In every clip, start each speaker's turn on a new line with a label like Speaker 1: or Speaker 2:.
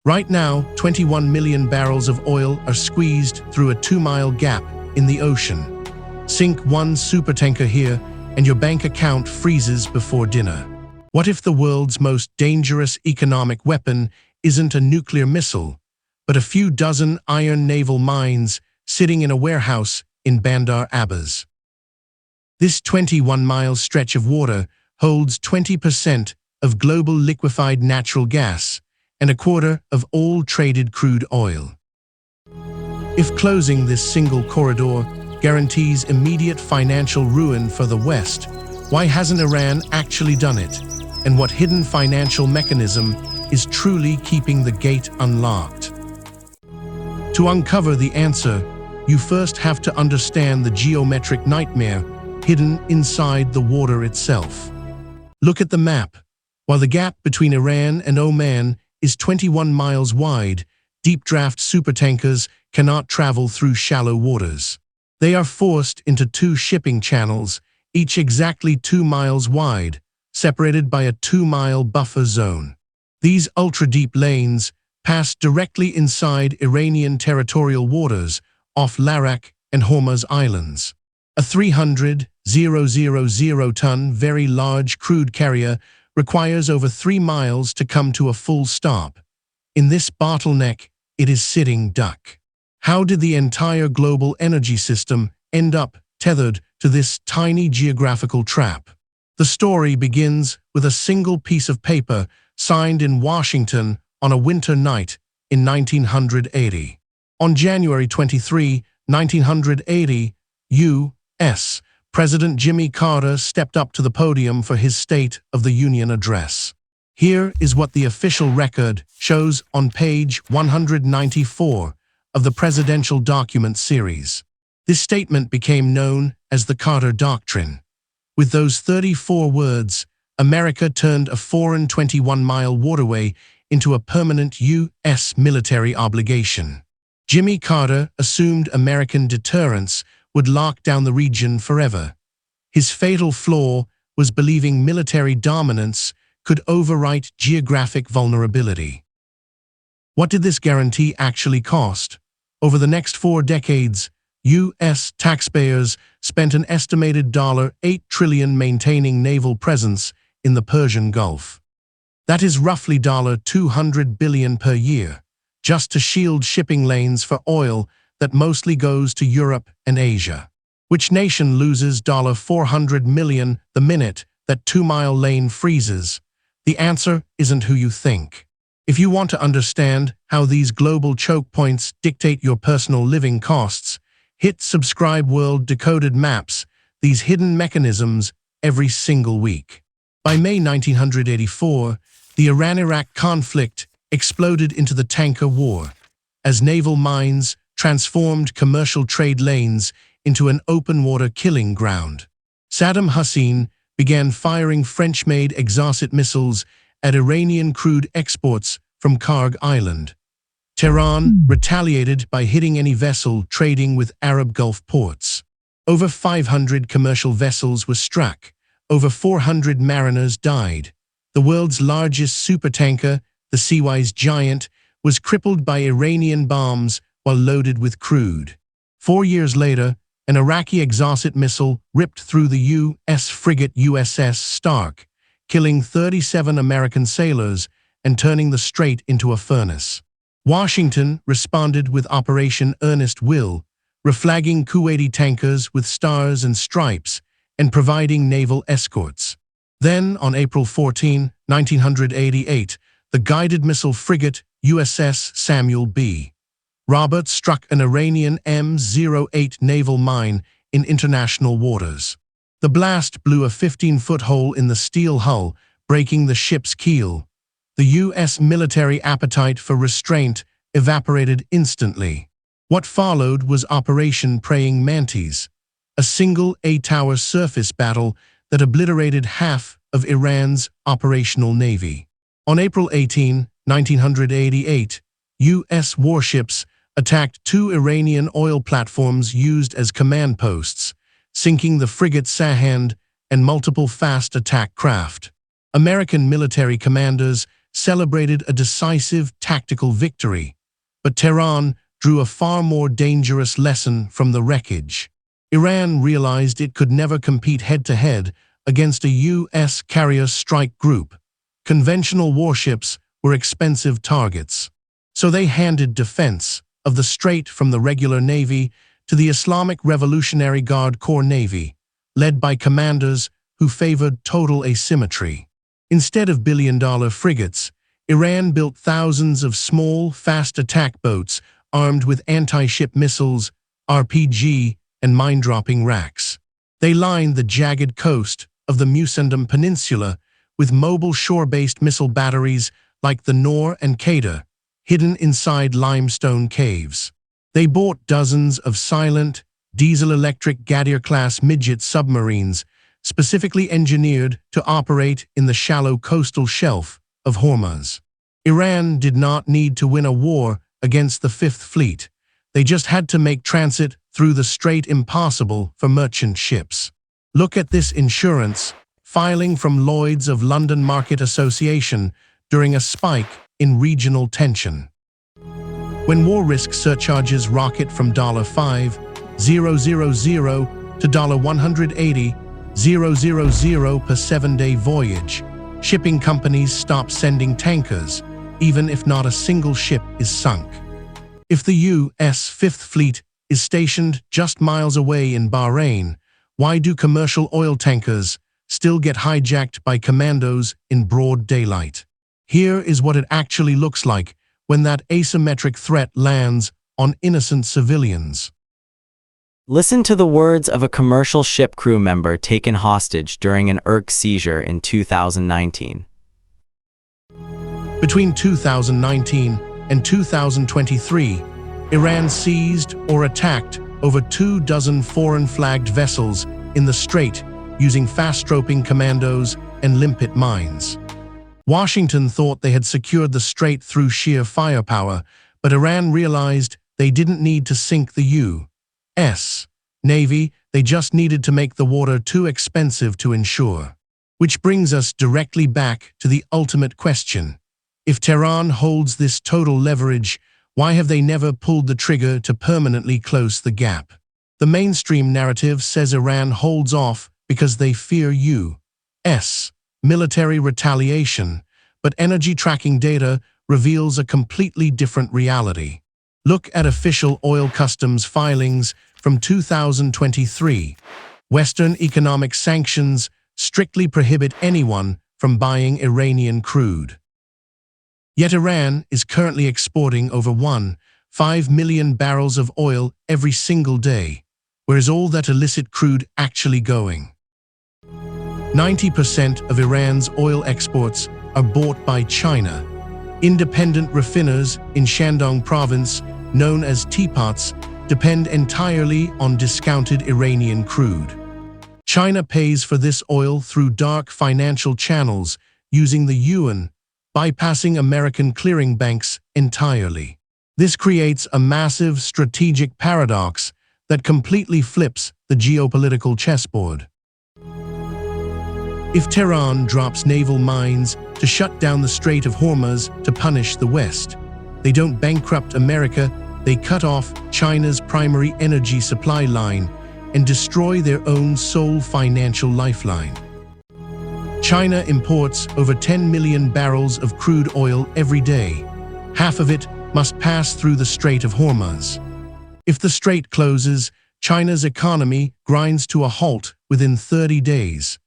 Speaker 1: Right now, 21 million barrels of oil are squeezed through a 2-mile gap in the ocean. Sink one supertanker here, and your bank account freezes before dinner. What if the world's most dangerous economic weapon isn't a nuclear missile, but a few dozen iron naval mines sitting in a warehouse in Bandar Abbas? This 21-mile stretch of water holds 20% of global liquefied natural gas and a quarter of all traded crude oil. If closing this single corridor guarantees immediate financial ruin for the West, why hasn't Iran actually done it? And what hidden financial mechanism is truly keeping the gate unlocked? To uncover the answer, you first have to understand the geometric nightmare hidden inside the water itself. Look at the map. While the gap between Iran and Oman is 21 miles wide, deep-draft supertankers cannot travel through shallow waters. They are forced into 2 shipping channels, each exactly 2 miles wide, separated by a 2-mile buffer zone. These ultra-deep lanes pass directly inside Iranian territorial waters off Larak and Hormuz Islands. A 300,000-ton very large crude carrier requires over 3 miles to come to a full stop. In this bottleneck, it is sitting duck. How did the entire global energy system end up tethered to this tiny geographical trap? The story begins with a single piece of paper signed in Washington on a winter night in 1980. On January 23, 1980, U.S. President Jimmy Carter stepped up to the podium for his State of the Union address. Here is what the official record shows on page 194 of the presidential document series. This statement became known as the Carter Doctrine. With those 34 words, America turned a foreign 21-mile waterway into a permanent U.S. military obligation. Jimmy Carter assumed American deterrence would lock down the region forever. His fatal flaw was believing military dominance could overwrite geographic vulnerability. What did this guarantee actually cost? Over the next 4 decades, U.S. taxpayers spent an estimated $8 trillion maintaining naval presence in the Persian Gulf. That is roughly $200 billion per year, just to shield shipping lanes for oil that mostly goes to Europe and Asia. Which nation loses $400 million the minute that 2-mile lane freezes? The answer isn't who you think. If you want to understand how these global choke points dictate your personal living costs, hit subscribe. World Decoded maps these hidden mechanisms every single week. By May 1984, the Iran-Iraq conflict exploded into the tanker war, as naval mines transformed commercial trade lanes into an open-water killing ground. Saddam Hussein began firing French-made exocet missiles at Iranian crude exports from Karg Island. Tehran retaliated by hitting any vessel trading with Arab Gulf ports. Over 500 commercial vessels were struck. Over 400 mariners died. The world's largest supertanker, the Seawise Giant, was crippled by Iranian bombs while loaded with crude. 4 years later, an Iraqi exocet missile ripped through the U.S. frigate USS Stark, killing 37 American sailors and turning the strait into a furnace. Washington responded with Operation Earnest Will, reflagging Kuwaiti tankers with stars and stripes and providing naval escorts. Then, on April 14, 1988, the guided missile frigate USS Samuel B. Roberts struck an Iranian M08 naval mine in international waters. The blast blew a 15-foot hole in the steel hull, breaking the ship's keel. The U.S. military appetite for restraint evaporated instantly. What followed was Operation Praying Mantis, a single 8-hour surface battle that obliterated half of Iran's operational navy. On April 18, 1988, U.S. warships attacked 2 Iranian oil platforms used as command posts, sinking the frigate Sahand and multiple fast attack craft. American military commanders celebrated a decisive tactical victory. But Tehran drew a far more dangerous lesson from the wreckage. Iran realized it could never compete head-to-head against a U.S. carrier strike group. Conventional warships were expensive targets. So they handed defense of the strait from the regular Navy to the Islamic Revolutionary Guard Corps Navy, led by commanders who favored total asymmetry. Instead of billion-dollar frigates, Iran built thousands of small, fast attack boats armed with anti-ship missiles, RPG, and mine-dropping racks. They lined the jagged coast of the Musandam Peninsula with mobile shore-based missile batteries like the Noor and Qaeda, hidden inside limestone caves. They bought dozens of silent, diesel-electric Ghadir-class midget submarines specifically engineered to operate in the shallow coastal shelf of Hormuz. Iran did not need to win a war against the Fifth Fleet. They just had to make transit through the strait impossible for merchant ships. Look at this insurance filing from Lloyds of London Market Association during a spike in regional tension. When war risk surcharges rocket from $5,000 to $180,000 per 7-day voyage, shipping companies stop sending tankers, even if not a single ship is sunk. If the U.S. Fifth Fleet is stationed just miles away in Bahrain, why do commercial oil tankers still get hijacked by commandos in broad daylight? Here is what it actually looks like when that asymmetric threat lands on innocent civilians.
Speaker 2: Listen to the words of a commercial ship crew member taken hostage during an ERC seizure in 2019.
Speaker 1: Between 2019 and 2023, Iran seized or attacked over 24 foreign-flagged vessels in the strait using fast-roping commandos and limpet mines. Washington thought they had secured the strait through sheer firepower, but Iran realized they didn't need to sink the U.S. Navy, they just needed to make the water too expensive to insure. Which brings us directly back to the ultimate question. If Tehran holds this total leverage, why have they never pulled the trigger to permanently close the gap? The mainstream narrative says Iran holds off because they fear U.S. military retaliation, but energy tracking data reveals a completely different reality. Look at official oil customs filings from 2023. Western economic sanctions strictly prohibit anyone from buying Iranian crude. Yet Iran is currently exporting over 1.5 million barrels of oil every single day. Where is all that illicit crude actually going? 90% of Iran's oil exports are bought by China. Independent refiners in Shandong province, known as teapots, depend entirely on discounted Iranian crude. China pays for this oil through dark financial channels using the yuan, bypassing American clearing banks entirely. This creates a massive strategic paradox that completely flips the geopolitical chessboard. If Tehran drops naval mines to shut down the Strait of Hormuz to punish the West, they don't bankrupt America, they cut off China's primary energy supply line and destroy their own sole financial lifeline. China imports over 10 million barrels of crude oil every day. Half of it must pass through the Strait of Hormuz. If the strait closes, China's economy grinds to a halt within 30 days.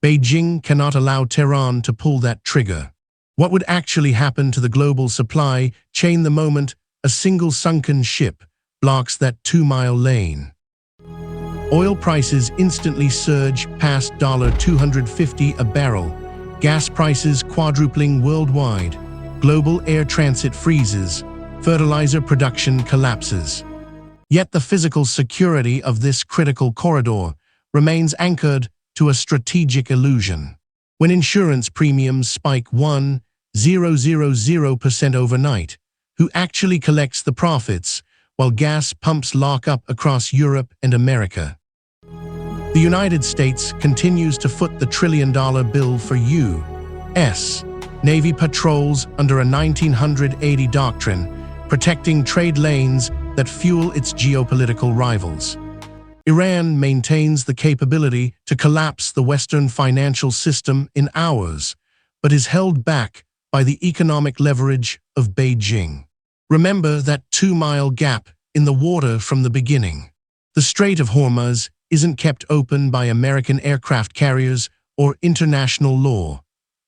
Speaker 1: Beijing cannot allow Tehran to pull that trigger. What would actually happen to the global supply chain the moment a single sunken ship blocks that 2-mile lane? Oil prices instantly surge past $250 a barrel, gas prices quadrupling worldwide, global air transit freezes, fertilizer production collapses. Yet the physical security of this critical corridor remains anchored to a strategic illusion. When insurance premiums spike 1,000% overnight, who actually collects the profits while gas pumps lock up across Europe and America? The United States continues to foot the trillion-dollar bill for U.S. Navy patrols under a 1980 doctrine, protecting trade lanes that fuel its geopolitical rivals. Iran maintains the capability to collapse the Western financial system in hours, but is held back by the economic leverage of Beijing. Remember that 2-mile gap in the water from the beginning. The Strait of Hormuz isn't kept open by American aircraft carriers or international law.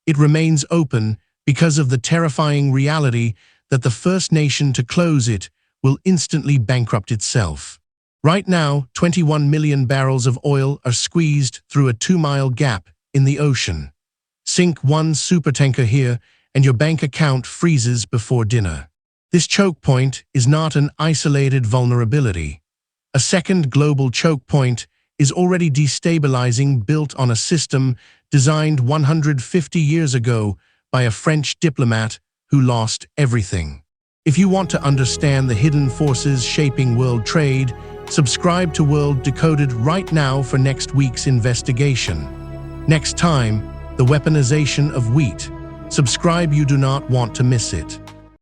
Speaker 1: It remains open because of the terrifying reality that the first nation to close it will instantly bankrupt itself. Right now, 21 million barrels of oil are squeezed through a 2-mile gap in the ocean. Sink one supertanker here and your bank account freezes before dinner. This choke point is not an isolated vulnerability. A second global choke point is already destabilizing, built on a system designed 150 years ago by a French diplomat who lost everything. If you want to understand the hidden forces shaping world trade, subscribe to World Decoded right now for next week's investigation. Next time, the weaponization of wheat. Subscribe, you do not want to miss it.